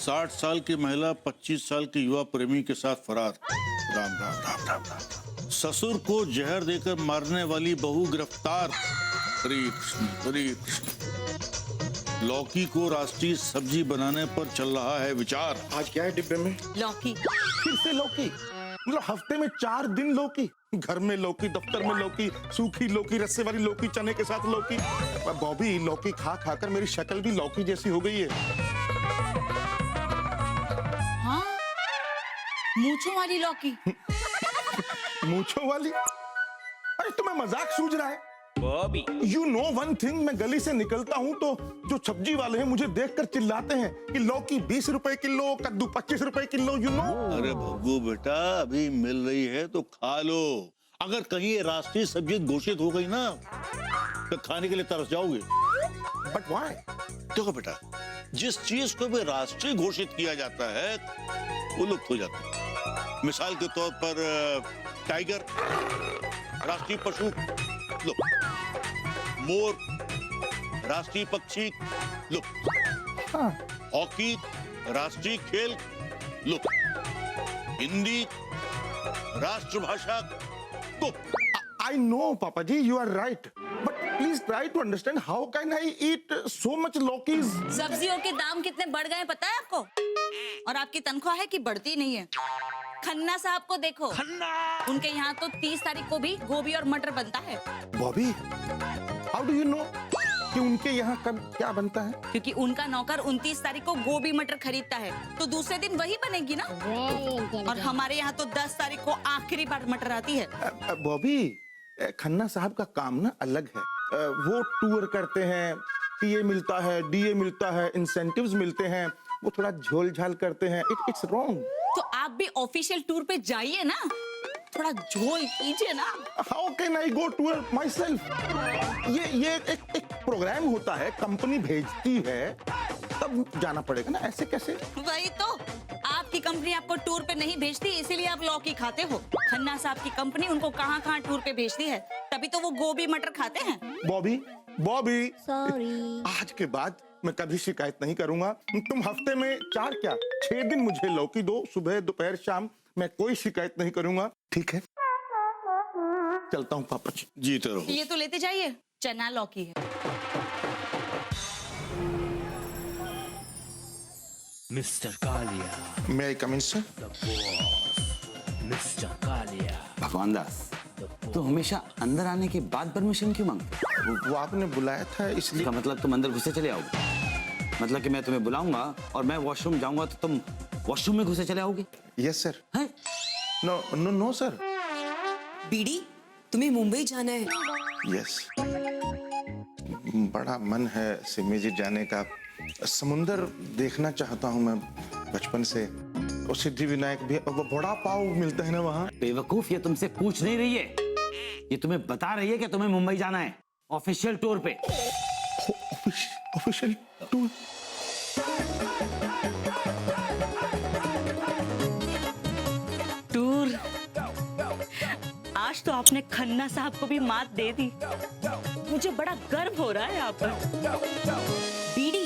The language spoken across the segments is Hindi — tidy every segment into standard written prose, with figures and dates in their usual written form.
60 साल की महिला 25 साल के युवा प्रेमी के साथ फरार। राम राम राम राम राम। ससुर को जहर देकर मारने वाली बहू गिरफ्तार। हरे कृष्ण हरे कृष्ण। लौकी को राष्ट्रीय सब्जी बनाने पर चल रहा है विचार। आज क्या है डिब्बे में? लौकी। फिर से लौकी? मतलब हफ्ते में 4 दिन लौकी? घर में लौकी, दफ्तर में लौकी, सूखी लौकी, रस्से वाली लौकी, चने के साथ लौकी। बॉबी, लौकी खा खाकर मेरी शक्ल भी लौकी जैसी हो गई है। हाँ, मूंछों वाली लौकी। मूंछों वाली? अरे तुम्हें मजाक सूझ रहा है? Bobby, You know one thing, मैं गली से निकलता हूँ तो जो सब्जी वाले हैं मुझे देखकर चिल्लाते हैं कि लौकी 20 रुपए किलो, कद्दू 25 रुपए किलो, you know? अरे भग्गू बेटा, अभी मिल रही है तो खा लो। अगर कहीं ये राष्ट्रीय सब्जी घोषित हो गई ना तो खाने के लिए तरस जाओगे। But why? देखो बेटा, जिस चीज को भी राष्ट्रीय घोषित किया जाता है वो लुप्त हो जाता है। मिसाल के तौर पर टाइगर राष्ट्रीय पशु लुप्त, मोर राष्ट्रीय पक्षी लुप्त, हाँ। हॉकी राष्ट्रीय खेल लुप्त, हिंदी राष्ट्रभाषा लुप्त। I know, Papa ji, you are right. But please try to understand how can I eat so much lockies? सब्जियों के दाम कितने बढ़ गए पता है आपको? और आपकी तनख्वाह है कि बढ़ती नहीं है। खन्ना साहब को देखो, उनके यहाँ तो 30 तारीख को भी गोभी और मटर बनता है। Bobby, how do you know कि उनके यहाँ कब क्या बनता है? क्योंकि उनका नौकर 29 तारीख को गोभी मटर खरीदता है, तो दूसरे दिन वही बनेगी ना। और हमारे यहाँ तो 10 तारीख को आखिरी बार मटर आती है। बॉबी, खन्ना साहब का काम ना अलग है। वो टूर करते हैं, टीए मिलता है, डीए मिलता है, इंसेंटिव्स मिलते हैं, वो थोड़ा झोल झाल करते हैं। It's wrong. तो आप भी ऑफिशियल टूर पे जाइए ना, थोड़ा झोल कीजिए ना। How can I go tour my self? ये एक प्रोग्राम होता है, कंपनी भेजती है, तब जाना पड़ेगा ना, ऐसे कैसे? वही तो, आपकी कंपनी आपको टूर पे नहीं भेजती, इसीलिए आप लौकी खाते हो। खन्ना साहब की कंपनी उनको कहाँ टूर पे भेजती है, तभी तो वो गोभी मटर खाते हैं। बॉबी, बॉबी, सॉरी। आज के बाद मैं कभी शिकायत नहीं करूंगा। तुम हफ्ते में 4 क्या 6 दिन मुझे लौकी दो, सुबह दोपहर शाम, मैं कोई शिकायत नहीं करूंगा, ठीक है? चलता हूँ पापा जी। जीते रहो। ये तो लेते जाइए, चना लौकी है। मिस्टर कालिया, मे आई कम इन सर? मिस्टर कालिया। भगवान दास, तो हमेशा अंदर आने के बाद परमिशन क्यों मांगते? वो आपने बुलाया था इसलिए। इसका मतलब तुम अंदर घुसे चले आओगे? मतलब कि मैं तुम्हें बुलाऊंगा और मैं वॉशरूम जाऊंगा तो तुम वॉशरूम में घुसे चले आओगे? Yes sir. हैं? No no no sir. बीडी, तुम्हें मुंबई जाना है। यस, बड़ा मन है सिमी जी जाने का। समुंदर देखना चाहता हूँ मैं बचपन से। और सिद्धि विनायक भी, वो बड़ा पाव मिलता है ना वहाँ। बेवकूफ, ये तुमसे पूछ नहीं रही है, ये तुम्हें बता रही है कि तुम्हें मुंबई जाना है ऑफिशियल टूर पे। Official tour? टूर? आज तो आपने खन्ना साहब को भी मात दे दी। मुझे बड़ा गर्व हो रहा है आप पर। बीडी,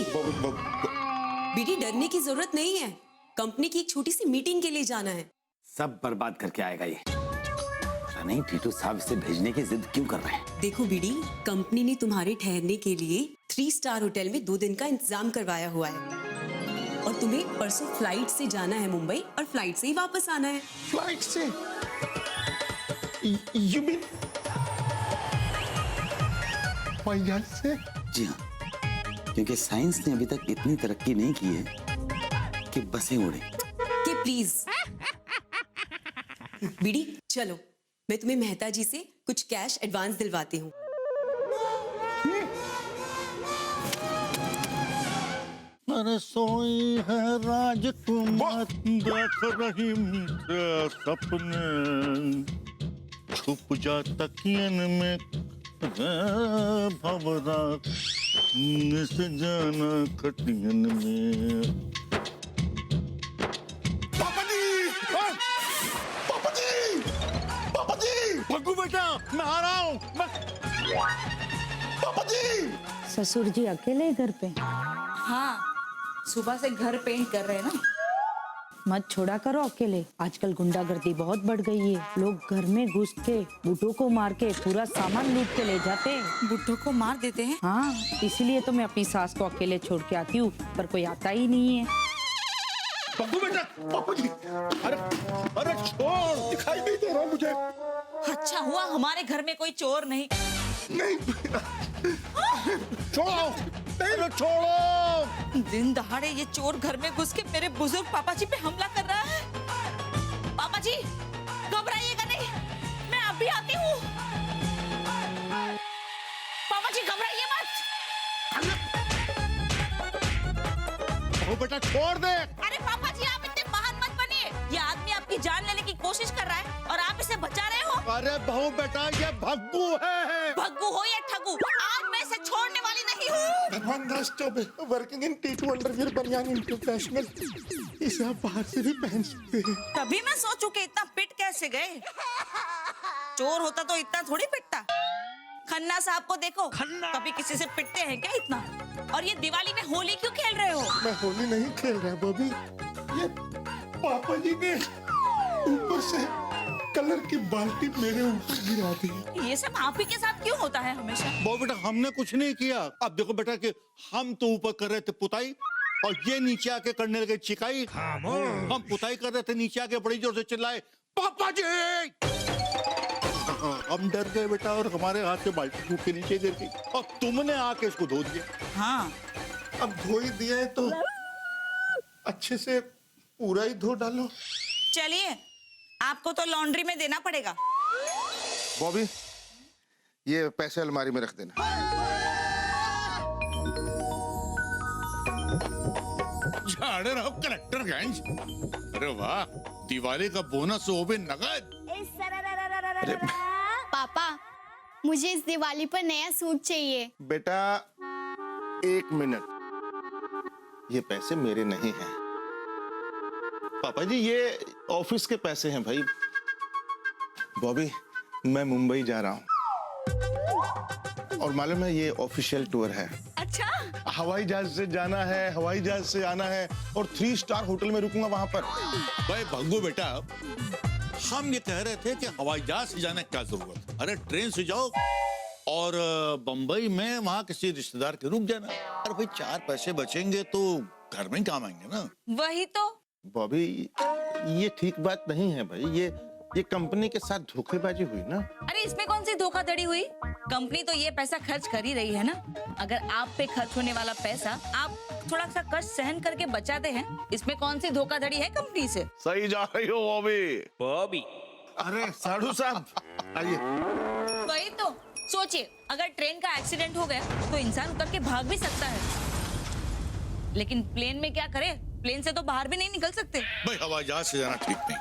बीडी, डरने की जरूरत नहीं है। कंपनी की एक छोटी सी मीटिंग के लिए जाना है। सब बर्बाद करके आएगा ये। पता नहीं टीटू साहब इसे भेजने की जिद क्यों कर रहे हैं। देखो बीडी, कंपनी ने तुम्हारे ठहरने के लिए 3 स्टार होटल में 2 दिन का इंतजाम करवाया हुआ है। और तुम्हें परसों फ्लाइट से जाना है मुंबई और फ्लाइट से ही वापस आना है। फ्लाइट से? यू मीन हवाई से? जी हाँ, क्योंकि साइंस ने अभी तक इतनी तरक्की नहीं की है कि बसें उड़े। कि प्लीज बीडी चलो, मैं तुम्हें मेहता जी से कुछ कैश एडवांस दिलवाती हूँ। अरे सोई है राजकुमार, देख रही मीठे सपने, छुप जा तकियन में भवरा, निस जाना खटियन में। पापा जी! पापा जी! पापा जी! भग्गू बेटा, मैं आ रहा हूँ। पापा जी! ससुर जी अकेले घर पे? हाँ, सुबह से घर पेंट कर रहे हैं ना। मत छोड़ा करो अकेले, आजकल गुंडागर्दी बहुत बढ़ गई है। लोग घर में घुस के बुढ़ों को मार के पूरा सामान लूट के ले जाते हैं। बुड्ढों को मार देते हैं। हाँ, इसीलिए तो मैं अपनी सास को अकेले छोड़ के आती हूँ, पर कोई आता ही नहीं है। बब्बू बेटा, पापा जी, अरे अरे छोड़, दिखाई नहीं दे रहा मुझे। अच्छा हुआ हमारे घर में कोई चोर नहीं। नहीं, छोड़ो, नहीं छोड़ो। दिन दहाड़े ये चोर घर में घुस के मेरे बुजुर्ग पापा जी पे हमला कर रहा है। पापा जी घबराइएगा नहीं, मैं अभी आती हूँ। पापा जी घबराइए मत। ओ बेटा छोड़ दे। अरे पापा जी आप इतने महान मत बनिए। ये आदमी आपकी जान लेने की कोशिश कर रहा है और आप इसे बचा रहे हो। अरे बहू बेटा ये भग्गू है। भग्गू हो या ठगू, आज मैं इसे छोड़ने वाली नहीं हूँ। वर्किंग इन T2 अंडरवियर बनियान इंटरनेशनल, इसे आप बाहर से भी पहन सकते हैं। तभी मैं सोचूं कि इतना पिट कैसे गए। चोर होता तो इतना थोड़ी पिटता। खन्ना साहब को देखो, कभी किसी से पिटते हैं क्या इतना? और ये दिवाली में होली क्यों खेल रहे हो? मैं होली नहीं खेल रहा बॉबी, ये पापा जी ने ऊपर से कलर की बाल्टी मेरे ऊपर गिरा दी। ये सब आप ही के साथ क्यों होता है हमेशा? वो बेटा हमने कुछ नहीं किया। अब देखो बेटा कि हम तो ऊपर कर रहे थे पुताई और ये नीचे आके करने लगे चिकाई। हम पुताई कर रहे थे, नीचे आके बड़ी जोर से चिल्लाए पापा जी। हम डर गए बेटा और हमारे हाथ से बाल्टी टूट के नीचे गिर गई और तुमने आके इसको धो दिया। हाँ, अब धो ही दिया है तो अच्छे से पूरा ही धो डालो। चलिए आपको तो लॉन्ड्री में देना पड़ेगा। बॉबी ये पैसे अलमारी में रख देना। झाड़े रहो कलेक्टरगंज। अरे वाह, दिवाली का बोनस वो भी नगद। पापा मुझे इस दिवाली पर नया सूट चाहिए। बेटा एक मिनट, ये पैसे मेरे नहीं हैं। पापा जी ये ऑफिस के पैसे हैं भाई। बॉबी मैं मुंबई जा रहा हूँ और मालूम है ये ऑफिशियल टूर है। अच्छा, हवाई जहाज से जाना है, हवाई जहाज से आना है और 3 स्टार होटल में रुकूंगा वहां पर। भाई भग्गू बेटा, हम ये कह रहे थे कि हवाई जहाज से जाने की क्या जरूरत। अरे ट्रेन से जाओ और बंबई में वहाँ किसी रिश्तेदार के रुक जाना। अरे भाई 4 पैसे बचेंगे तो घर में काम आएंगे ना। वही तो। बॉबी ये ठीक बात नहीं है भाई, ये कंपनी के साथ धोखेबाजी हुई ना। अरे इसमें कौन सी धोखाधड़ी हुई? कंपनी तो ये पैसा खर्च कर ही रही है ना। अगर आप पे खर्च होने वाला पैसा आप थोड़ा सा कष्ट सहन करके बचाते हैं, इसमें कौन सी धोखाधड़ी है कंपनी से? सही जा रही हो बॉबी। अरे साधु साहब आइए। वही तो सोचिए, अगर ट्रेन का एक्सीडेंट हो गया तो इंसान उतर के भाग भी सकता है, लेकिन प्लेन में क्या करे? प्लेन से तो बाहर भी नहीं निकल सकते। भाई हवाई जहाज से जाना ठीक नहीं।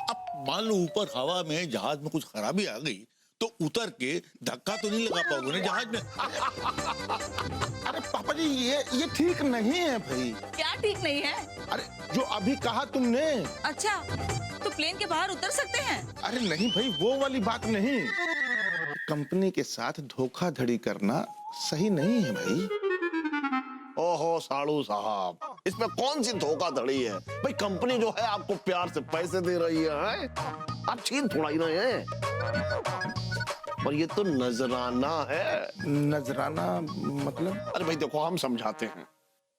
अब मान लो ऊपर हवा में जहाज में कुछ खराबी आ गई तो उतर के धक्का तो नहीं लगा पाओगे ना जहाज में। अरे पापा जी ये ठीक नहीं है भाई। क्या ठीक नहीं है? अरे जो अभी कहा तुमने। अच्छा तो प्लेन के बाहर उतर सकते हैं? अरे नहीं भाई वो वाली बात नहीं। कंपनी के साथ धोखाधड़ी करना सही नहीं है भाई। ओहो साड़ू साहब, इसमें कौन सी धोखाधड़ी है भाई? कंपनी जो है आपको प्यार से पैसे दे रही है, आप छीन थोड़ा ही रहे हैं। और ये तो नजराना है। नजराना मतलब? अरे भाई देखो हम समझाते हैं।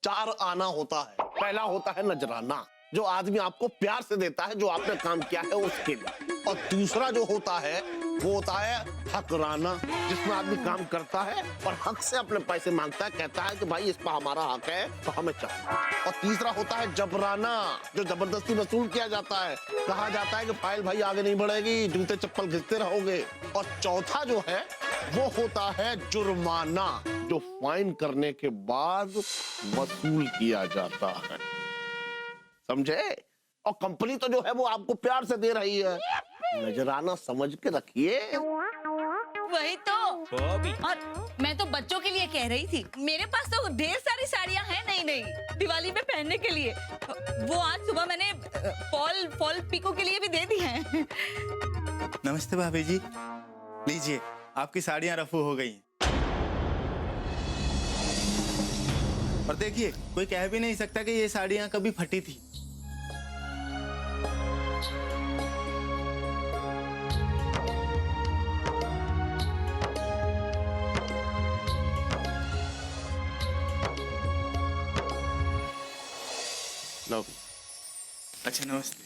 4 आना होता है। पहला होता है नजराना, जो आदमी आपको प्यार से देता है, जो आपने काम किया है उसके लिए। और दूसरा जो होता है वो होता है हकराना, जिसमें आदमी काम करता है और हक से अपने पैसे मांगता है, कहता है कि भाई इस पर हमारा हक है तो हमें चाहिए। और तीसरा होता है जबराना, जो जबरदस्ती वसूल किया जाता है। कहा जाता है कि फाइल भाई आगे नहीं बढ़ेगी, जूते चप्पल घिसते रहोगे। और चौथा जो है वो होता है जुर्माना, जो फाइन करने के बाद वसूल किया जाता है। समझे? और कंपनी तो जो है वो आपको प्यार से दे रही है। नजराना समझ के रखिए। वही तो। और मैं तो बच्चों के लिए कह रही थी, मेरे पास तो ढेर सारी साड़ियां हैं नई नई दिवाली में पहनने के लिए। वो आज सुबह मैंने फॉल पिको के लिए भी दे दी हैं। नमस्ते भाभी जी, लीजिए आपकी साड़ियाँ रफू हो गई। और देखिए, कोई कह भी नहीं सकता कि ये साड़ियाँ कभी फटी थी। लो अच्छा, नमस्ते।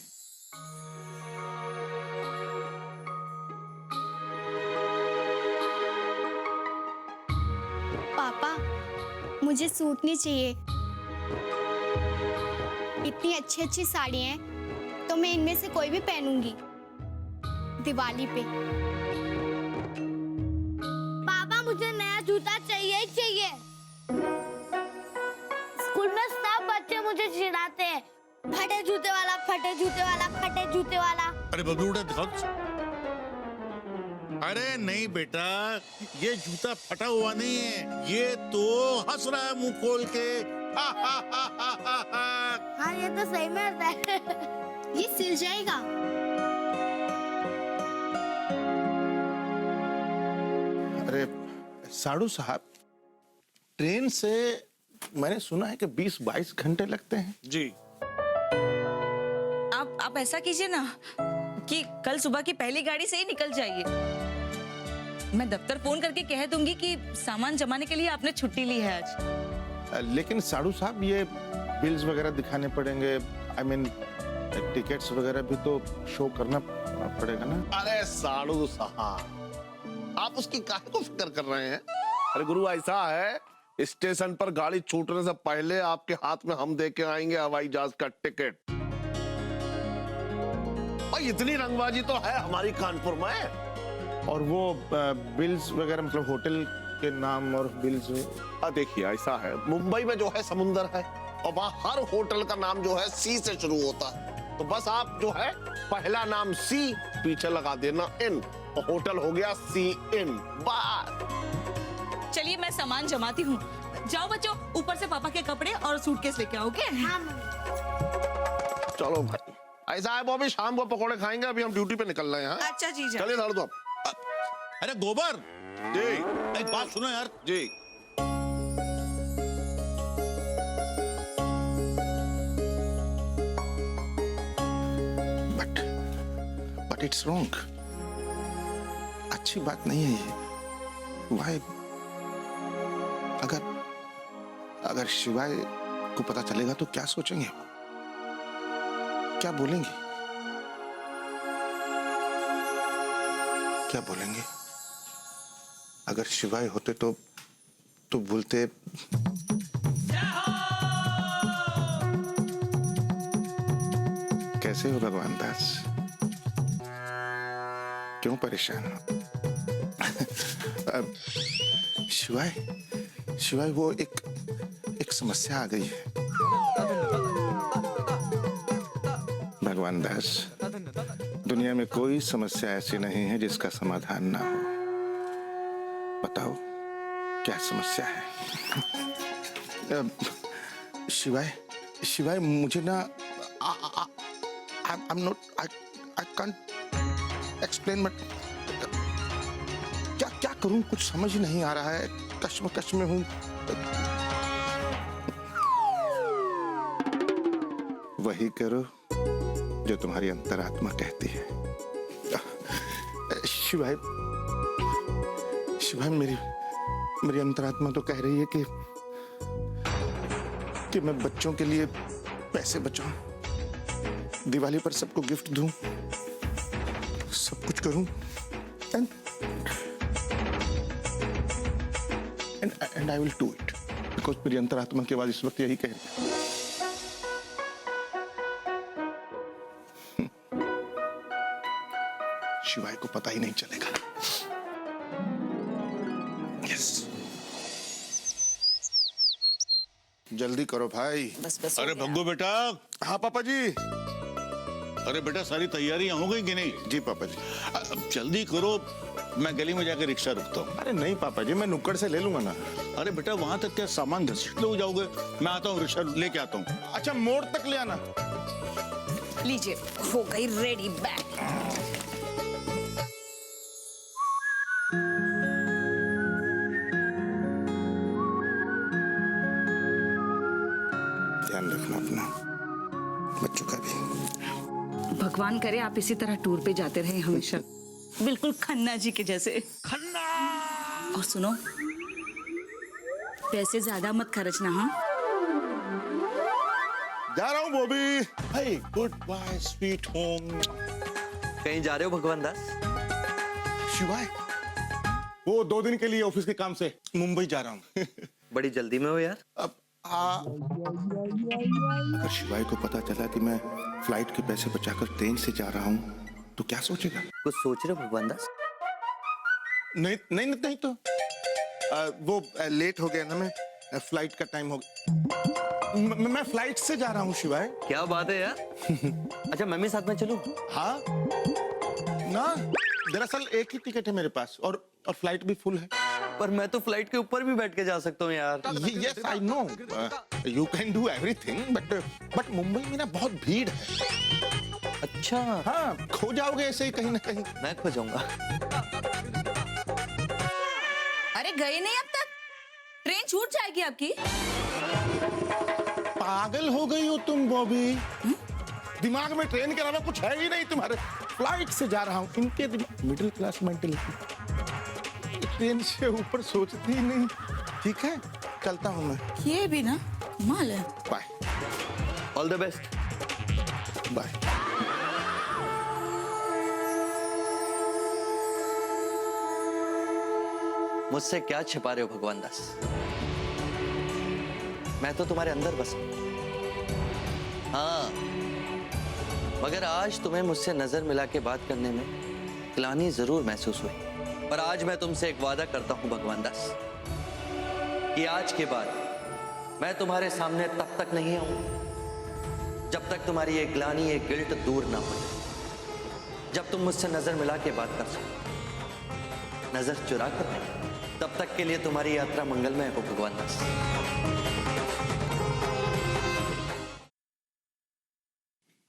पापा मुझे सूट नहीं चाहिए। इतनी अच्छी अच्छी साड़ियाँ हैं तो मैं इनमें से कोई भी पहनूंगी दिवाली पे। पापा मुझे नया जूता चाहिए ही चाहिए। स्कूल में सब बच्चे मुझे चिढ़ाते हैं, फटे जूते वाला, फटे जूते वाला, फटे जूते वाला। अरे बबलू बेटा दिखाओ। अरे नहीं बेटा, ये जूता फटा हुआ नहीं है, ये तो हंस रहा है मुंह खोल के। हाँ ये तो सही में हंसता है। ये सिल जाएगा। अरे साड़ू साहब, ट्रेन से मैंने सुना है कि 20-22 घंटे लगते हैं। जी आप ऐसा कीजिए ना कि कल सुबह की पहली गाड़ी से ही निकल जाइए। मैं दफ्तर फोन करके कह दूंगी कि सामान जमाने के लिए आपने छुट्टी ली है आज। लेकिन साड़ू साहब, ये बिल्स वगैरह दिखाने पड़ेंगे। आई मीन टिकट्स वगैरह भी तो शो करना पड़ेगा ना। अरे साड़ू साहब, आप उसकी काहे को फिक्र कर रहे हैं? अरे गुरु, ऐसा है, स्टेशन पर गाड़ी छूटने से पहले आपके हाथ में हम दे के आएंगे हवाई जहाज का टिकट। और इतनी रंगबाजी तो है हमारी कानपुर में। और वो बिल्स वगैरह, मतलब होटल के नाम और बिल्स। देखिए ऐसा है, मुंबई में जो है समुंदर है और वहाँ हर होटल का नाम जो है सी से शुरू होता है। तो बस आप जो है पहला नाम सी, पीछे लगा देना इन, और होटल हो गया सी इन। बस चलिए मैं सामान जमाती हूँ। जाओ बच्चों, ऊपर से पापा के कपड़े और सूटकेस लेके आओगे। चलो भाई, ऐसा है बॉबी, शाम को पकौड़े खाएंगे, अभी हम ड्यूटी पे निकल रहे हैं। अच्छा जी, चलिए लड़ दो। अरे गोबर जी एक बात सुनो यार। जी बट इट्स रॉन्ग। अच्छी बात नहीं है ये। वाई? अगर शिवाय को पता चलेगा तो क्या सोचेंगे वो? क्या बोलेंगे? क्या बोलेंगे? अगर शिवाय होते तो बोलते कैसे हो भगवान दास, क्यों परेशान हो? शिवाय वो एक समस्या आ गई है भगवान दास। दुनिया में कोई समस्या ऐसी नहीं है जिसका समाधान ना हो। बताओ क्या समस्या है? शिवाय मुझे ना I can't explain, but क्या करूं, कुछ समझ नहीं आ रहा है। कश्मकश में हूं। वही करो जो तुम्हारी अंतरात्मा कहती है। शिवाय मेरी अंतरात्मा तो कह रही है कि मैं बच्चों के लिए पैसे बचाऊं, दिवाली पर सबको गिफ्ट दूं, सब कुछ करूं, and I will do it, because मेरी अंतरात्मा की आवाज इस वक्त यही कह रही है। शिवाय को पता ही नहीं चलेगा। यस, जल्दी करो भाई। बस अरे भग्गू बेटा। हाँ पापा जी। अरे बेटा, सारी तैयारियां हो गई कि नहीं? जी पापा जी। अब जल्दी करो, मैं गली में जाकर रिक्शा रुकता हूँ। अरे नहीं पापा जी, मैं नुक्कड़ से ले लूंगा ना। अरे बेटा, वहां तक क्या सामान घसीट लो जाओगे? मैं आता हूँ, रिक्शा लेके आता हूँ। अच्छा, मोड़ तक ले आना। लीजिए, हो गई रेडी बैग। बच्चों का भी। भगवान करे आप इसी तरह टूर पे जाते रहे हमेशा, बिल्कुल खन्ना जी के जैसे। खन्ना। और सुनो, पैसे ज्यादा मत खर्चना। हाँ, जा रहा हूँ Bobby. Hey, goodbye, sweet home. कहीं जा रहे हो भगवान दास? शिवाय, वो 2 दिन के लिए ऑफिस के काम से मुंबई जा रहा हूँ। बड़ी जल्दी में हो यार। अब अगर शिवाय को पता चला कि मैं फ्लाइट के पैसे बचाकर ट्रेन से जा रहा हूँ तो क्या सोचेगा? कुछ सोच रहे हो भगवान दास? नहीं नहीं नहीं तो वो लेट हो गया ना, मैं फ्लाइट का टाइम हो गया। मैं फ्लाइट से जा रहा हूँ शिवाय। क्या बात है यार। अच्छा मैं भी साथ में चलूं? हाँ ना, दरअसल एक ही टिकट है मेरे पास और फ्लाइट भी फुल है। पर मैं तो फ्लाइट के ऊपर भी बैठ के जा सकता हूँ यार। Yes I know, you can do everything, but Mumbai में ना बहुत भीड़ है। अच्छा। हाँ, खो जाओगे ऐसे ही कहीं ना कहीं। मैं खो जाऊंगा। अरे गए नहीं अब तक, ट्रेन छूट जाएगी आपकी। पागल हो गई हो तुम बॉबी? दिमाग में ट्रेन के अलावा कुछ है ही नहीं तुम्हारे। फ्लाइट से जा रहा हूँ, इनके मिडिल क्लास मेंटलिटी, ट्रेन से ऊपर सोचती ही नहीं। ठीक है, चलता हूँ मैं। ये भी ना कमाल है। Bye. All the best. Bye. मुझसे क्या छिपा रहे हो भगवान दास? मैं तो तुम्हारे अंदर बसा। हाँ, मगर आज तुम्हें मुझसे नजर मिला के बात करने में ग्लानि जरूर महसूस हुई। पर आज मैं तुमसे एक वादा करता हूं भगवान दास कि आज के बाद मैं तुम्हारे सामने तब तक नहीं आऊंगा जब तक तुम्हारी ये ग्लानि, ये गिल्ट दूर ना हो। जब तुम मुझसे नजर मिला के बात कर सको, नजर चुरा कर नहीं। तब तक के लिए तुम्हारी यात्रा मंगलमय हो भगवान दास।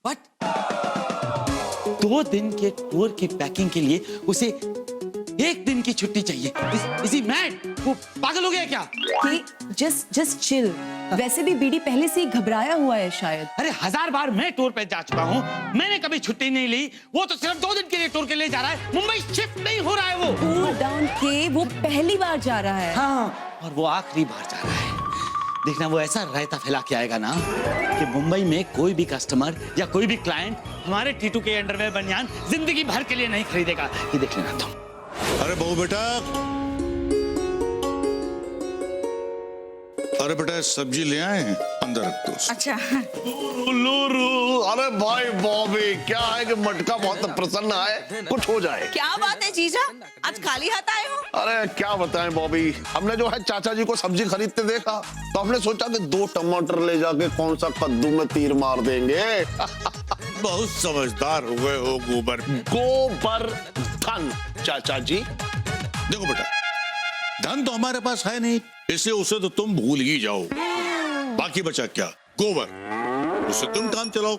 व्हाट? 2 दिन के टूर की पैकिंग के लिए उसे 1 दिन की छुट्टी चाहिए। Is he mad? वो पागल हो गया क्या? Just chill. वैसे भी बीडी पहले से ही घबराया हुआ है शायद। अरे 1000 बार मैं टूर पे जा चुका हूँ, मैंने कभी छुट्टी नहीं ली। वो तो सिर्फ 2 दिन के लिए टूर के लिए जा रहा है। मुंबई शिफ्ट नहीं हो रहा है वो। कूल डाउन के, वो पहली बार जा रहा है। हाँ, और वो आखिरी बार जा रहा है। देखना वो ऐसा रायता फैला के आएगा ना कि मुंबई में कोई भी कस्टमर या कोई भी क्लाइंट हमारे टीटू के अंडरवेयर बनियान जिंदगी भर के लिए नहीं खरीदेगा। ये देख लेना तुम। अरे बहू बेटा, अरे बेटा सब्जी ले आए हैं, अंदर रख दो। अच्छा। अरे भाई बॉबी, क्या है कि मटका बहुत प्रसन्न है, कुछ हो जाए। क्या बात है जीजा, आज खाली हाथ आए हो? अरे क्या बताएं बॉबी, हमने जो है चाचा जी को सब्जी खरीदते देखा तो हमने सोचा कि 2 टमाटर ले जाके कौन सा कद्दू में तीर मार देंगे। बहुत समझदार हो गए हो गोवर्धन चाचा जी। देखो बेटा, धन तो हमारे पास है नहीं, इसलिए उसे तो तुम भूल ही जाओ। बाकी बचा क्या? गोबर, उसे तुम काम चलाओ।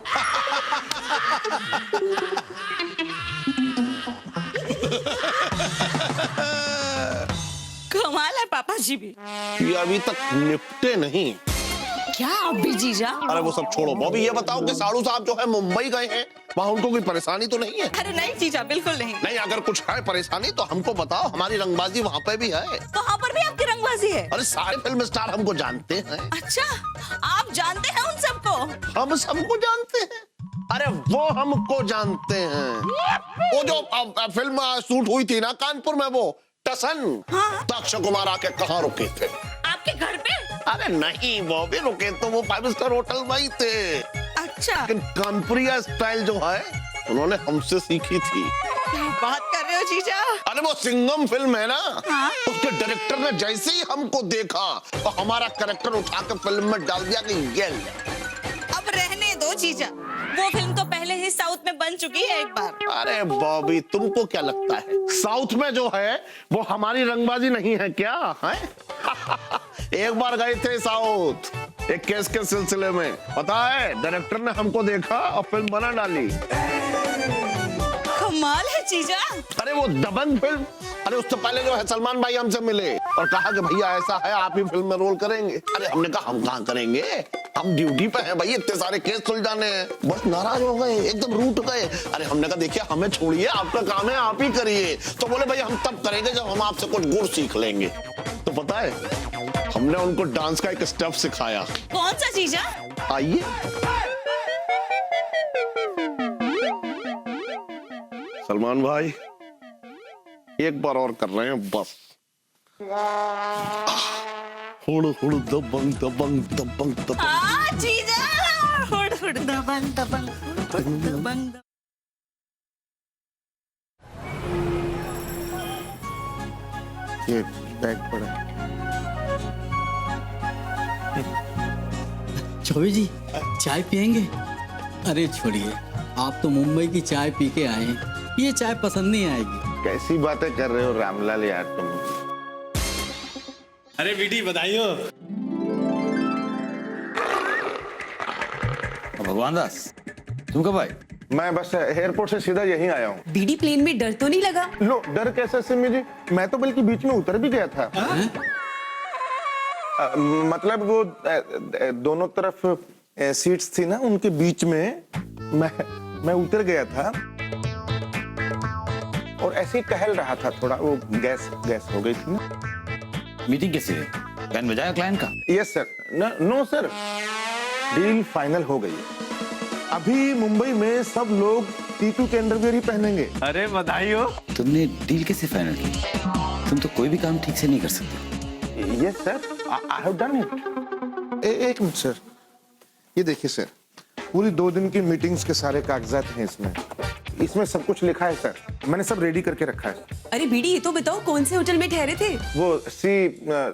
कमाल है पापा जी भी। ये अभी तक निपटे नहीं। क्या आप भी जीजा? अरे वो सब छोड़ो बॉबी, ये बताओ कि साड़ू साहब जो है मुंबई गए हैं, वहाँ उनको कोई परेशानी तो नहीं है? अरे नहीं जीजा, बिल्कुल नहीं। नहीं, अगर कुछ है परेशानी तो हमको बताओ, हमारी रंगबाजी वहाँ पे भी है। वहाँ पर भी आपकी रंगबाजी है? अरे सारे फिल्म स्टार हमको जानते हैं। अच्छा, आप जानते हैं उन सबको? हम सबको जानते हैं। अरे वो हमको जानते हैं। वो जो फिल्म शूट हुई थी ना कानपुर में, वो टसन, हाँ? तो अक्षय कुमार आके कहाँ रुके थे? आपके घर पे? अरे नहीं बॉबी, रुके तो वो 5 स्टार होटल में ही थे। अच्छा। लेकिन कानपुरिया स्टाइल जो है उन्होंने हमसे सीखी थी। क्या बात कर रहे हो जीजा? अरे वो सिंघम फिल्म है ना, हाँ? उसके डायरेक्टर ने जैसे ही हमको देखा तो हमारा कैरेक्टर उठा के फिल्म में डाल दिया कि ये अब रहने दो जीजा, वो फिल्म तो पहले ही साउथ में बन चुकी है एक बार। अरे बॉबी, तुमको क्या लगता है साउथ में जो है वो हमारी रंगबाजी नहीं है क्या? है? एक बार गए थे साउथ एक केस के सिलसिले में, पता है डायरेक्टर ने हमको देखा और फिल्म बना डाली। कमाल है जीजा। अरे वो दबंग फिल्म, अरे उससे पहले जो है सलमान भाई हमसे मिले और कहा कि भैया ऐसा है आप ही फिल्म में रोल करेंगे। अरे हमने कहा हम कहाँ करेंगे, हम ड्यूटी पे हैं भाई, इतने सारे केस सुलझाने हैं। बस नाराज हो गए, एकदम रूठ गए। अरे हमने कहा देखिए हमें छोड़िए, आपका काम है आप ही करिए। तो बोले भाई हम तब करेंगे जब हम आपसे कुछ गुर सीख लेंगे। तो पता है हमने उनको डांस का एक स्टेप सिखाया। कौन सा जीजा? आइए। सलमान भाई एक बार और कर रहे हैं बस। हुड़ हुड़ दबंग दबंग दबंग दबंग। जीजा हुड़ हुड़ दबंग दबंग दबंग। ये बैग पड़ा। चौबे जी चाय पियेंगे? अरे छोड़िए, आप तो मुंबई की चाय पी के आए हैं, ये चाय पसंद नहीं आएगी। कैसी बातें कर रहे हो रामलाल यार तुम। अरे बेटी बधाई हो। भगवान दास तुम कब आए? मैं बस एयरपोर्ट से सीधा यहीं आया हूँ। बीडी प्लेन में डर तो नहीं लगा? लो डर कैसे सिमी जी, मैं तो बल्कि बीच में उतर भी गया था। मतलब वो दोनों तरफ सीट्स थी ना, उनके बीच में मैं उतर गया था और ऐसे ही टहल रहा था थोड़ा, वो गैस हो गई थी ना। मीटिंग कैसी है? प्लान बजाया क्लाइंट का? Yes sir. No sir, deal final हो गई। अभी मुंबई में सब लोग टीटू के अंडरवियर ही पहनेंगे। अरे बधाई हो। तुमने डील कैसे फाइनल की? तुम तो कोई भी काम ठीक से नहीं कर सकते। Yes sir, I have done it. एक मिनट सर, ये देखिए सर, पूरी 2 दिन की मीटिंग्स के सारे कागजात हैं इसमें सब कुछ लिखा है सर, मैंने सब रेडी करके रखा है। अरे बीडी ये तो बताओ कौन से होटल में ठहरे थे? वो सीलिंग।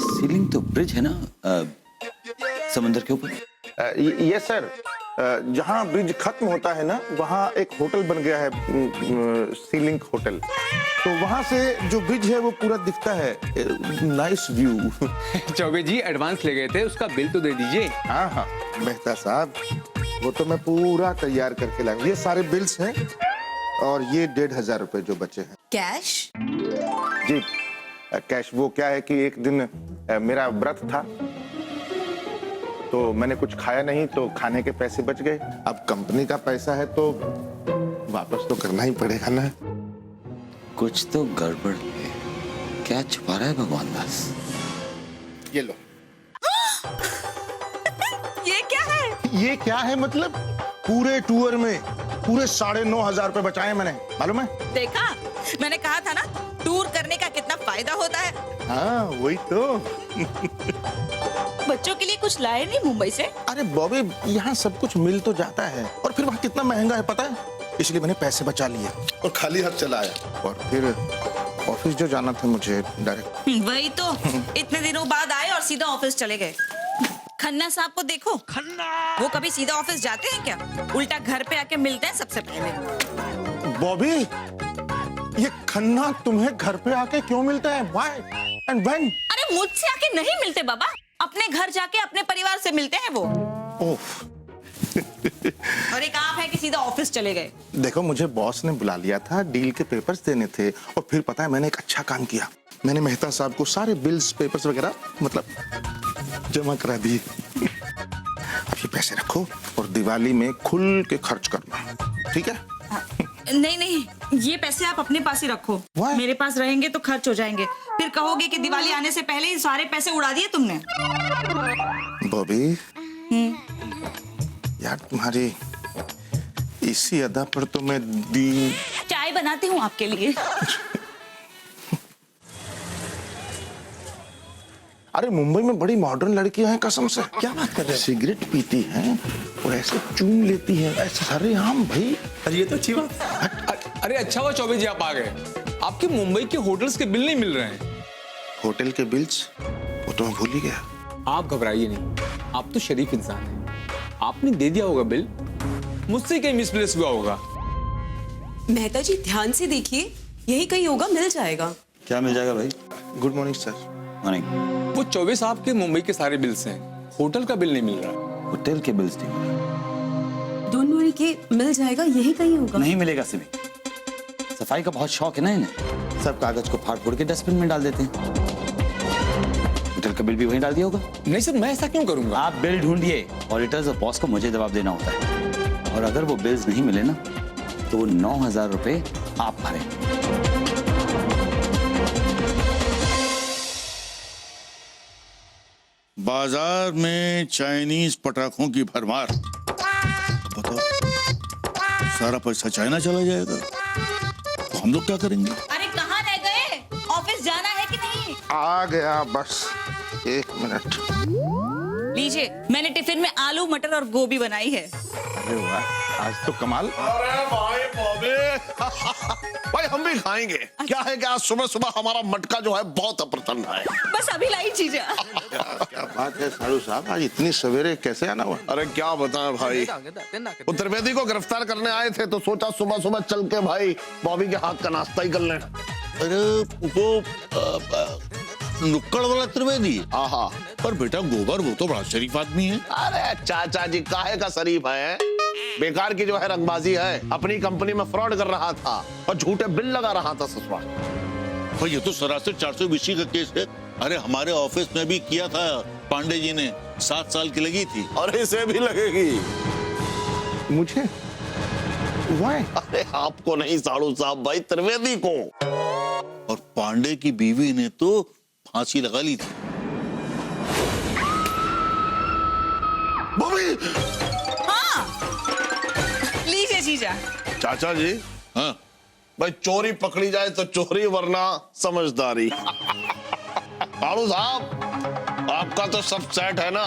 सीलिंग तो ब्रिज है ना, समंदर के ऊपर। ये सर, जहाँ ब्रिज खत्म होता है ना, वहाँ एक होटल बन गया है, सीलिंग होटल। तो वहाँ से जो ब्रिज है वो पूरा दिखता है, नाइस व्यू। चौबे जी एडवांस ले गए थे, उसका बिल तो दे दीजिए। हाँ मेहता साहब, वो तो मैं पूरा तैयार करके लाया। ये सारे बिल्स हैं और ये 1500 रुपए जो बचे हैं। कैश? जी कैश। वो क्या है कि एक दिन मेरा व्रत था तो मैंने कुछ खाया नहीं, तो खाने के पैसे बच गए। अब कंपनी का पैसा है तो वापस तो करना ही पड़ेगा ना। कुछ तो गड़बड़ है, क्या छुपा रहा है भगवान दास? ये लो। ये क्या है? ये क्या है मतलब? पूरे टूर में पूरे 9,500 रुपए बचाए मैंने, मालूम है? देखा, मैंने कहा था ना टूर करने का कितना फायदा होता है। हाँ वही तो। बच्चों के लिए कुछ लाए नहीं मुंबई से? अरे बॉबी, यहाँ सब कुछ मिल तो जाता है और फिर वहाँ कितना महंगा है पता है, इसलिए मैंने पैसे बचा लिए और खाली हाथ चला आया। और फिर ऑफिस जो जाना था मुझे डायरेक्ट। वही तो, इतने दिनों बाद आए और सीधा ऑफिस चले गए। खन्ना साहब को देखो, वो कभी सीधा ऑफिस जाते हैं क्या? उल्टा घर पे आके मिलते हैं सबसे पहले। बॉबी, ये खन्ना तुम्हें घर पे आके क्यों मिलता है? Why and when? अरे मुझसे आके नहीं मिलते बाबा, अपने घर जाके अपने परिवार से मिलते हैं वो। ओफ। और एक आप है कि सीधा ऑफिस चले गए। देखो, मुझे बॉस ने बुला लिया था, डील के पेपर्स देने थे और फिर पता है मैंने एक अच्छा काम किया, मैंने मेहता साहब को सारे बिल्स पेपर्स वगैरह मतलब जमा करा दिए। अब ये पैसे रखो और दिवाली में खुल के खर्च करना, ठीक है? नहीं, ये पैसे आप अपने पास ही रखो। मेरे पास रहेंगे तो खर्च हो जाएंगे, फिर कहोगे कि दिवाली आने से पहले ही सारे पैसे उड़ा दिए तुमने। बॉबी, यार तुम्हारी इसी अदा पर तो मैं चाय बनाती हूँ आपके लिए। अरे मुंबई में बड़ी मॉडर्न लड़कियां हैं कसम से। क्या बात कर रहे हैं? सिगरेट पीती हैं और ऐसे चूम लेती हैं, ऐसे सारे आम भाई। अरे ये तो अच्छी बात। अरे अच्छा हुआ चौबे जी आप आ गए, आपके मुंबई के होटल्स के बिल नहीं मिल रहे हैं। होटल के बिल्स? वो तो मैं भूल ही गया। आप घबराइए नहीं, आप तो शरीफ इंसान हैं, आपने दे दिया होगा बिल, मुझसे कहीं मिसप्लेस हुआ होगा। मेहता जी ध्यान से देखिए, यही कहीं होगा, मिल जाएगा। क्या मिल जाएगा भाई? Good morning sir. मॉर्निंग। वो चौबे साहब के मुंबई के सारे बिल्स हैं, होटल का बिल नहीं मिल रहा। होटल के बिल्स नहीं मिल रहे? डोंट वरी के मिल जाएगा, यही कहीं होगा। नहीं मिलेगा सिमी, सफाई का बहुत शौक है ना इन्हें, सब कागज को फाड़ फोड़ के डस्टबिन में डाल देते हैं। होटल का बिल भी वहीं डाल दिया होगा। नहीं सर, मैं ऐसा क्यों करूंगा? आप बिल ढूंढिए, ऑडिटर्स और बॉस को मुझे जवाब देना होता है, और अगर वो बिल्स नहीं मिले ना तो 9,000 रुपए आप भरें। बाजार में चाइनीज पटाखों की भरमार, बताओ सारा पैसा चाइना चला जाएगा तो हम लोग क्या करेंगे? अरे कहाँ रह गए? ऑफिस जाना है कि नहीं? आ गया बस, 1 मिनट। लीजिए, मैंने टिफिन में आलू मटर और गोभी बनाई है। अरे वाह, आज तो कमाल। अरे भाई बॉबी भाई हम भी खाएंगे। क्या है कि आज सुबह सुबह हमारा मटका जो है बहुत अप्रसन्न है। बस अभी लाई जीजा। क्या बात है साड़ू साहब, आज इतनी सवेरे कैसे आना हुआ? अरे क्या बताएं भाई, वो त्रिवेदी को गिरफ्तार करने आए थे तो सोचा सुबह सुबह चल के भाई बॉबी के हाथ का नाश्ता ही कर लें। अरे वो नुक्कड़ वाला त्रिवेदी? आहा, पर बेटा गोबर वो तो बड़ा शरीफ आदमी है। अरे चाचा जी काहे का शरीफ है, बेकार की जो है रंगबाजी है, अपनी कंपनी में फ्रॉड कर रहा था और झूठे बिल लगा रहा था ससुराल। भाई ये तो सरासर 420 का केस है। अरे हमारे ऑफिस में भी किया था पांडे जी ने, 7 साल की लगी थी। और इसे भी लगेगी। मुझे? Why? अरे आपको नहीं साड़ू साहब भाई, त्रिवेदी को। और पांडे की बीवी ने तो फांसी लगा ली थी। बॉबी! हाँ, लीजिए जीजा। चाचा जी, हाँ भाई चोरी पकड़ी जाए तो चोरी, वरना समझदारी। साड़ू साहब आपका तो सब सेट है ना,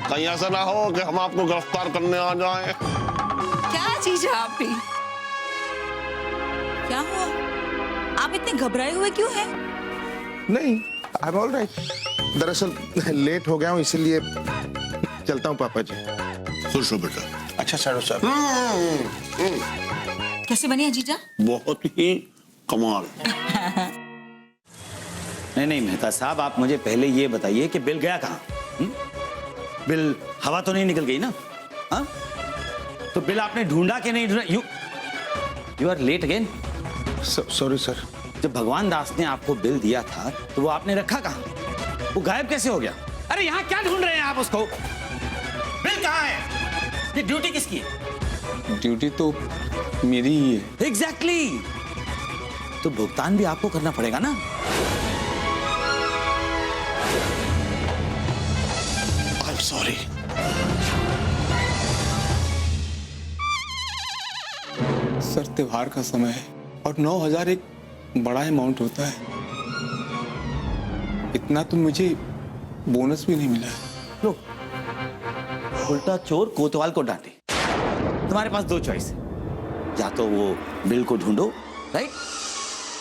कहीं ऐसा ना हो कि हम आपको गिरफ्तार करने आ जाएं। क्या जीजा आप भी? क्या हुआ? आप इतने घबराए हुए क्यों हैं? नहीं, आई एम ऑल राइट। दरअसल लेट हो गया हूँ, इसीलिए चलता हूँ पापा जी। खुश हो बेटा। अच्छा साड़ू साहब, कैसे बनी है जीजा? बहुत ही कमाल। नहीं मेहता साहब, आप मुझे पहले ये बताइए कि बिल गया कहाँ? बिल हवा तो नहीं निकल गई ना? हाँ, तो बिल आपने ढूंढा कि नहीं ढूंढा? You are late again. Sorry sir. जब भगवान दास ने आपको बिल दिया था तो वो आपने रखा कहाँ? वो गायब कैसे हो गया? अरे यहाँ क्या ढूंढ रहे हैं आप उसको? बिल कहाँ है? ये ड्यूटी किसकी है? ड्यूटी तो मेरी ही है। एग्जैक्टली। तो भुगतान भी आपको करना पड़ेगा ना? I am sorry. सर त्योहार का समय है और 9,000 एक बड़ा अमाउंट होता है। इतना तो मुझे बोनस भी नहीं मिला है। लो, उल्टा चोर कोतवाल को डांटे। तुम्हारे पास 2 चॉइस है, या तो वो बिल को ढूंढो, राइट,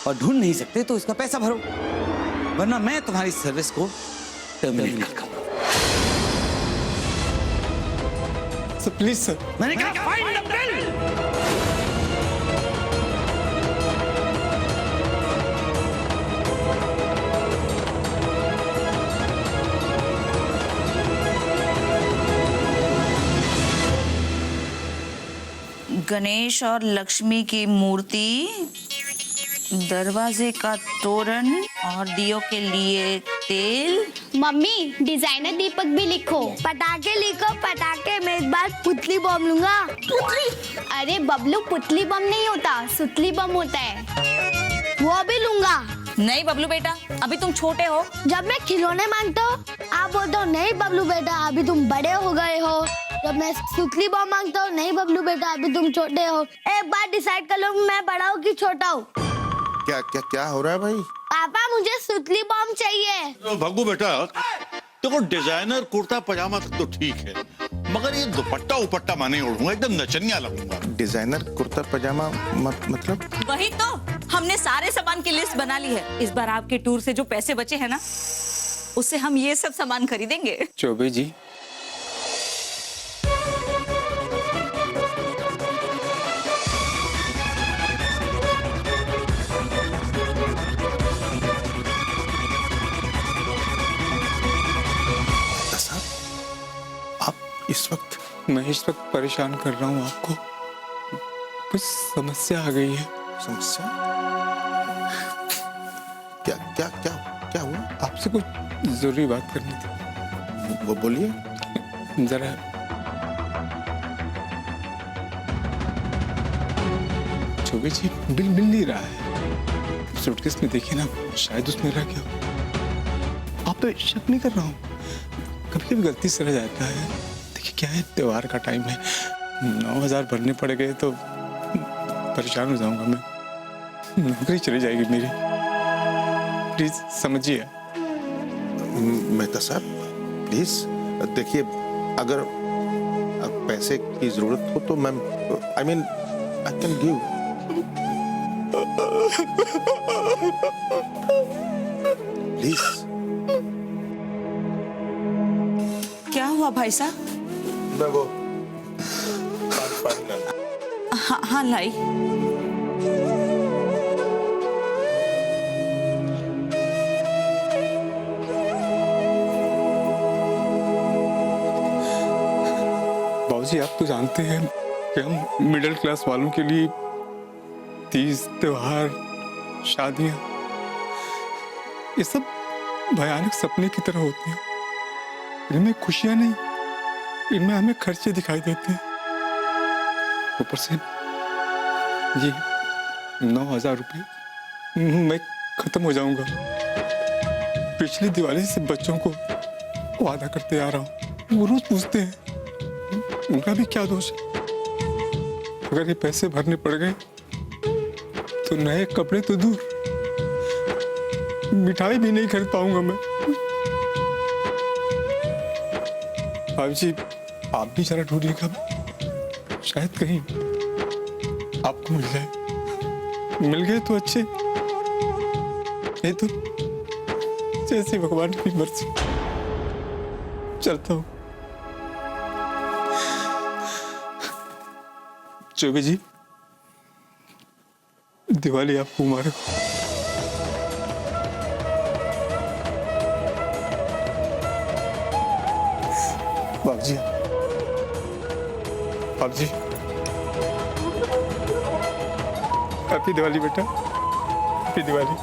और ढूंढ नहीं सकते तो इसका पैसा भरो, वरना मैं तुम्हारी सर्विस को टर्मिनेट कर दूंगा। Sir please sir. मैंने कहा फाइंड द बिल। गणेश और लक्ष्मी की मूर्ति, दरवाजे का तोरण और दियों के लिए तेल। मम्मी डिजाइनर दीपक भी लिखो। पटाखे लिखो, पटाखे में इस बार पुतली बम लूंगा। अरे बबलू, पुतली बम नहीं होता, सुतली बम होता है, वो भी लूंगा। नहीं बबलू बेटा, अभी तुम छोटे हो। जब मैं खिलौने मांगता हूँ आप बोलते हो नहीं बबलू बेटा अभी तुम बड़े हो गए हो। जब मैं सुतली बम मांगता हूँ, नहीं बबलू बेटा अभी तुम छोटे हो। एक बार डिसाइड कर लो मैं बड़ा हूँ कि छोटा हूँ। क्या क्या क्या हो रहा है भाई? पापा मुझे सुतली बम चाहिए। भग्गू बेटा, देखो डिजाइनर कुर्ता पजामा तक तो ठीक है, मगर ये दुपट्टा उपट्टा मैं नहीं ओढ़ूंगा, एकदम नचनिया लगूंगा। डिजाइनर कुर्ता पजामा मतलब? वही तो, हमने सारे सामान की लिस्ट बना ली है। इस बार आपके टूर से जो पैसे बचे हैं ना, उससे हम ये सब सामान खरीदेंगे। चौबे जी, इस वक्त मैं इस वक्त परेशान कर रहा हूँ आपको, कुछ समस्या आ गई है। समस्या? क्या क्या क्या क्या हुआ? आपसे कुछ जरूरी बात करनी थी। वो बोलिए। जरा चौबे जी, बिल मिल नहीं रहा है। सूटकेस में देखिए ना, शायद उसमें रह गया। आप पे शक नहीं कर रहा हूँ, कभी कभी गलती से रह जाता है। देखिए क्या है, त्योहार का टाइम है, 9,000 भरने पड़ गए तो परेशान हो जाऊंगा मैं, नौकरी चली जाएगी मेरी। प्लीज समझिए। मेहता साहब प्लीज देखिए, अगर पैसे की जरूरत हो तो मैं आई कैन गिव। प्लीज। क्या हुआ भाई साहब? मैं वो पानी ला। हाँ हाँ लाई। बाबूजी, आप तो जानते हैं कि हम मिडिल क्लास वालों के लिए तीज, त्योहार, शादियां, ये सब भयानक सपने की तरह होते हैं। इनमें खुशियां नहीं, इनमें हमें खर्चे दिखाई देते हैं। ऊपर से ये 9,000 रुपए मैं खत्म हो जाऊंगा। पिछली दिवाली से बच्चों को वादा करते आ रहा हूँ, वो रोज पूछते हैं, उनका भी क्या दोष है? अगर ये पैसे भरने पड़ गए तो नए कपड़े तो दूर, मिठाई भी नहीं खरीद पाऊंगा मैं। भाभी जी, आप भी जरा ढूंढिएगा, शायद कहीं आपको मिल जाए। मिल गए तो अच्छे, नहीं तो जैसे भगवान की मर्जी। चलता हूं। चौबे जी, दिवाली आपको मुबारक। बाबूजी, बाबूजी, हैप्पी दिवाली बेटा, happy Diwali.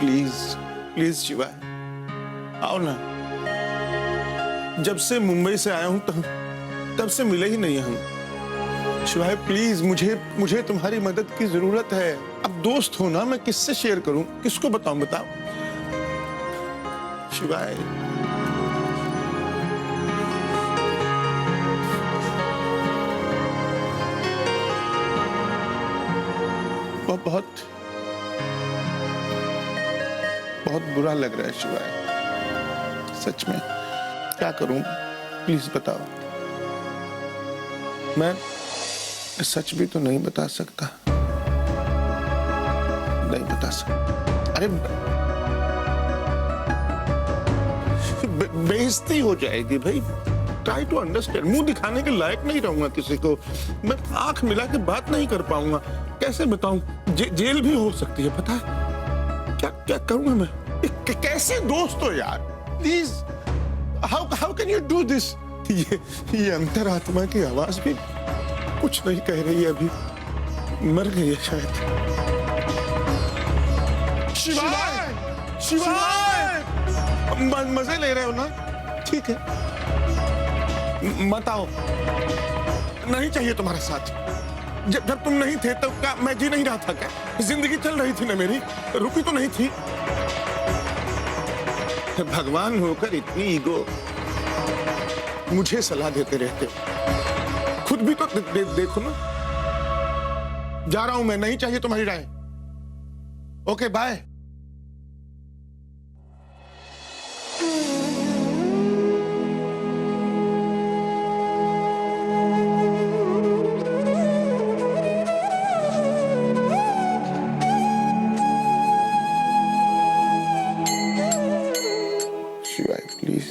Please please Shiva, आओ ना। जब से मुंबई से आया हूं तब से मिले ही नहीं हम। शिवाय प्लीज, मुझे तुम्हारी मदद की जरूरत है। अब दोस्त हो ना, मैं किससे शेयर करूं, किसको बताऊं, बताओ शिवाय। वो बहुत बुरा लग रहा है शिवाय, सच में। क्या करूं, प्लीज बताओ। मैं सच भी तो नहीं बता सकता, नहीं बता सकता। अरे बेइज्जती हो जाएगी भाई। Try to understand. मुंह दिखाने के लायक नहीं रहूंगा किसी को। मैं आंख मिला के बात नहीं कर पाऊंगा। कैसे बताऊं? जेल भी हो सकती है, पता है? क्या करूंगा मैं? कैसे दोस्त हो यार, please. How can you do this? ये अंतरात्मा की आवाज भी कुछ नहीं कह रही है अभी, मर गई है शायद। शिवाय, शिवाय, मजे ले रहे हो ना? ठीक है, मत आओ। नहीं चाहिए तुम्हारा साथ। जब तुम नहीं थे तब क्या मैं जी नहीं रहा था? क्या जिंदगी चल रही थी ना मेरी, रुकी तो नहीं थी। भगवान होकर इतनी ईगो, मुझे सलाह देते रहते हो। खुद भी तो देखो ना। जा रहा हूं मैं, नहीं चाहिए तुम्हारी राय। Okay bye. Shivaay please,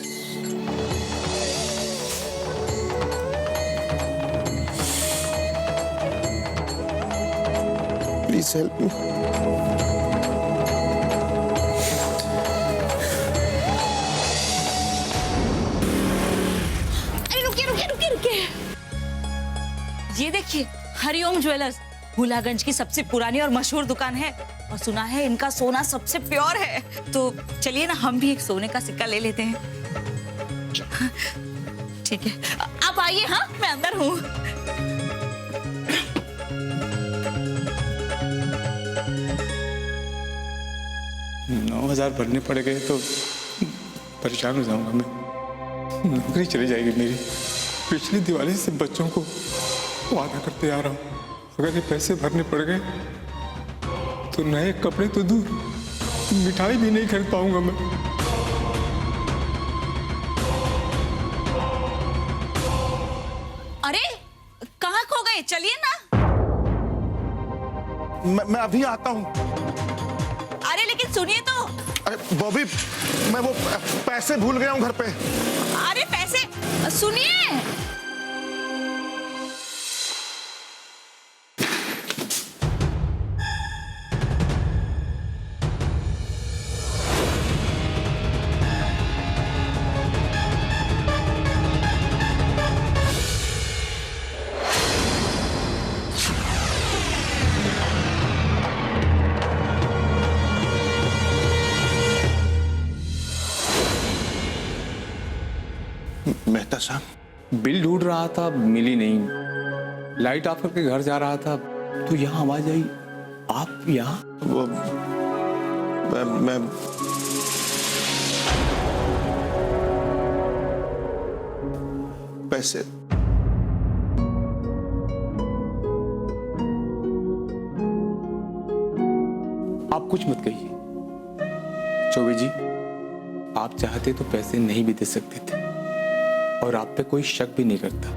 please help me. ये देखिए, हरिओम ज्वेलर्स हुलागंज की सबसे पुरानी और मशहूर दुकान है और सुना है इनका सोना सबसे प्योर है। तो चलिए ना, हम भी एक सोने का सिक्का ले लेते हैं। ठीक है, आप आइए। हाँ, मैं अंदर हूँ। 9,000 भरने पड़ गए तो परेशान हो जाऊंगा मैं। नौकरी चली जाएगी मेरी। पिछली दिवाली से बच्चों को वादा करते आ रहा हूँ, अगर ये पैसे भरने पड़ गए तो नए कपड़े तो दूर, मिठाई भी नहीं खरीद पाऊंगा मैं। अरे कहाँ खो गए? चलिए ना। मैं अभी आता हूँ। अरे लेकिन सुनिए तो। अरे बॉबी, मैं वो पैसे भूल गया हूँ घर पे। अरे पैसे, सुनिए। मेहता साहब, बिल ढूंढ रहा था, मिली नहीं। लाइट ऑफ करके घर जा रहा था तो यहाँ आवाज आई, आप यहाँ? वो मैं पैसे। आप कुछ मत कहिए चौबे जी, आप चाहते तो पैसे नहीं भी दे सकते थे और आप पे कोई शक भी नहीं करता।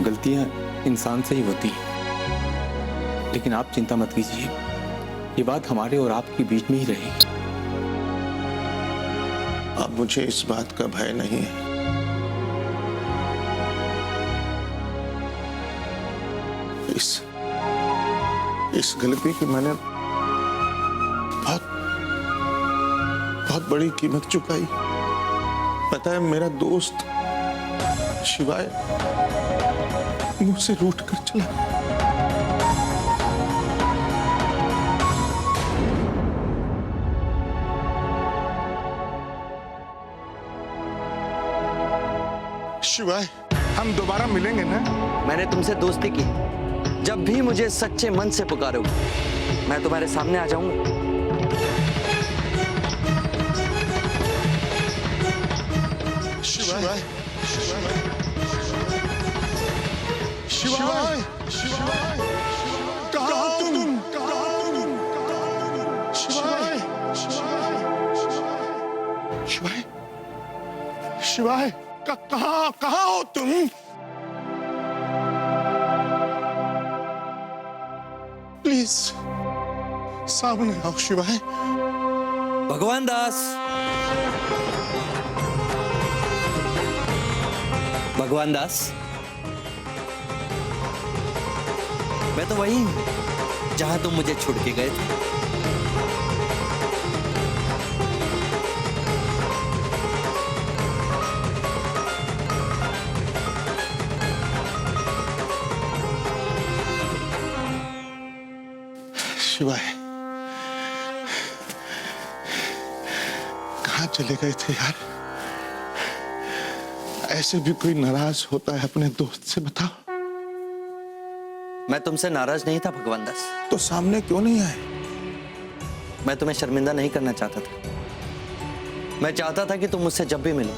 गलतियां इंसान से ही होती हैं, लेकिन आप चिंता मत कीजिए, ये बात हमारे और आपके बीच में ही रहेगी। अब मुझे इस बात का भय नहीं है। इस गलती की मैंने बहुत बड़ी कीमत चुकाई। पता है, मेरा दोस्त शिवाय मुझसे रूठ कर चला। शिवाय, हम दोबारा मिलेंगे ना? मैंने तुमसे दोस्ती की, जब भी मुझे सच्चे मन से पुकारोगे मैं तुम्हारे सामने आ जाऊंगा। शिवाय, शिवाय, शिवाय, कहाँ हो तुम? शिवाय, शिवाय, शिवाय, कहाँ हो तुम? प्लीज सामने आओ शिवाय। भगवान दास, भगवान दास, मैं तो वही हूं जहां तुम मुझे छोड़ के गए थे। शिवाय, कहाँ चले गए थे यार? ऐसे भी कोई नाराज होता है अपने दोस्त से? बताओ। मैं तुमसे नाराज नहीं था भगवान दास। तो सामने क्यों नहीं आए? मैं तुम्हें शर्मिंदा नहीं करना चाहता था। मैं चाहता था कि तुम मुझसे जब भी मिलो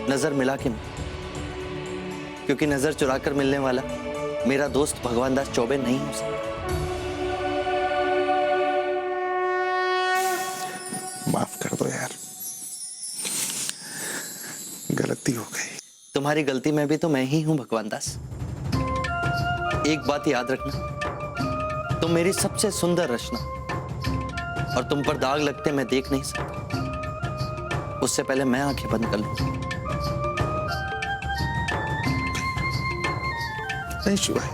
नजर मिला के मिलो, क्योंकि नजर चुरा कर मिलने वाला मेरा दोस्त भगवान दास चौबे नहीं हो सकता। गलती हो गई। तुम्हारी गलती में भी तो मैं ही हूं भगवान दास। एक बात याद रखना, तुम मेरी सबसे सुंदर रचना, और तुम पर दाग लगते मैं देख नहीं सकता, उससे पहले मैं आंखें बंद कर लूं। नहीं शिवाय,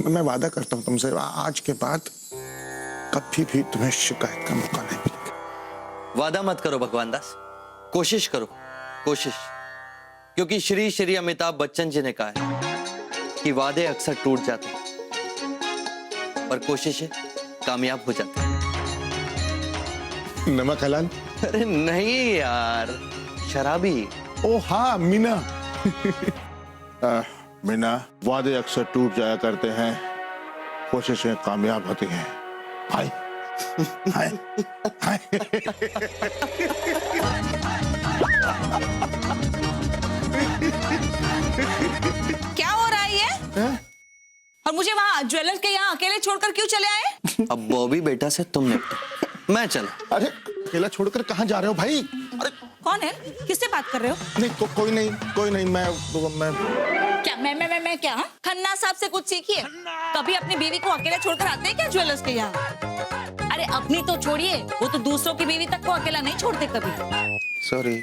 मैं वादा करता हूं तुमसे, आज के बाद कभी भी तुम्हें शिकायत का मौका नहीं मिलेगा। वादा मत करो भगवान दास, कोशिश करो, कोशिश। क्योंकि श्री श्री अमिताभ बच्चन जी ने कहा है कि वादे अक्सर टूट जाते हैं पर कोशिशें कामयाब हो जाती हैं। नमक हलाल? अरे नहीं यार, शराबी। ओ हाँ मीना। मीना, वादे अक्सर टूट जाया करते हैं, कोशिशें कामयाब होती हैं। हाय हाय हाय। क्या हो रहा है ये? और मुझे वहाँ ज्वेलर्स के यहाँ अकेले छोड़कर क्यों चले आए? अब बॉबी बेटा से तुम निपटो, मैं चला। अरे अकेला छोड़कर कहाँ जा रहे हो भाई? अरे कौन है? किससे बात कर रहे हो? नहीं कोई नहीं, मैं क्या मैं क्या? खन्ना साहब से कुछ सीखिए। कभी अपनी बीवी को अकेला छोड़कर आते हैं क्या ज्वेलर्स के यहाँ? अरे अपनी तो छोड़िए, वो तो दूसरों की बीवी तक को अकेला नहीं छोड़ते कभी। सॉरी,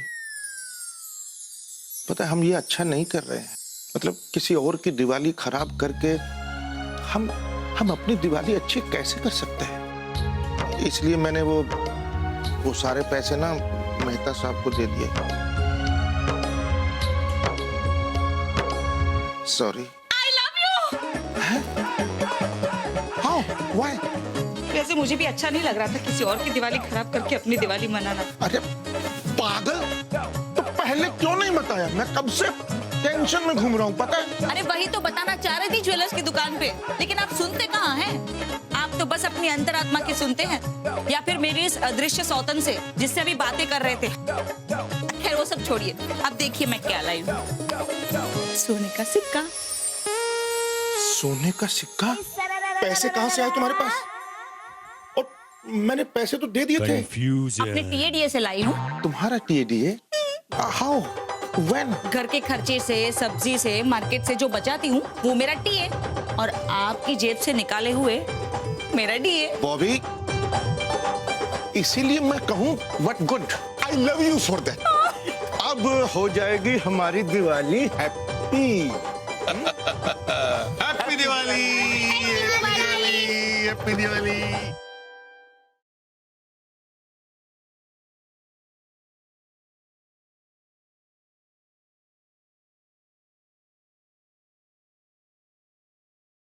पता है हम ये अच्छा नहीं कर रहे हैं। मतलब किसी और की दिवाली खराब करके हम अपनी दिवाली अच्छी कैसे कर सकते हैं? इसलिए मैंने वो सारे पैसे ना मेहता साहब को दे दिए। Sorry. I love you। How? Why? वैसे मुझे भी अच्छा नहीं लग रहा था किसी और की दिवाली खराब करके अपनी दिवाली मनाना। अरे पागल, तो पहले क्यों नहीं बताया? मैं कब से टेंशन में घूम रहा हूँ, पता है? अरे वही तो बताना चाह रही थी ज्वेलर्स की दुकान पे, लेकिन आप सुनते कहाँ हैं? आप तो बस अपनी अंतरात्मा की सुनते हैं, या फिर मेरी इस अदृश्य सौतन से जिससे अभी बातें कर रहे थे। खैर वो सब छोड़िए, अब देखिए मैं क्या लाई हूँ। सोने का सिक्का। सोने का सिक्का? पैसे कहाँ से आए तुम्हारे पास? और मैंने पैसे तो दे दिए थे। अपने टीएडीए से लाई हूँ। तुम्हारा टीएडीए? हाउ? When? घर के खर्चे से, सब्जी से, मार्केट से जो बचाती हूँ वो मेरा टीए, और आपकी जेब से निकाले हुए मेरा डीए। बॉबी, इसीलिए मैं कहूँ what good, I love you for that. अब हो जाएगी हमारी Diwali happy. Happy Diwali, happy Diwali, happy Diwali.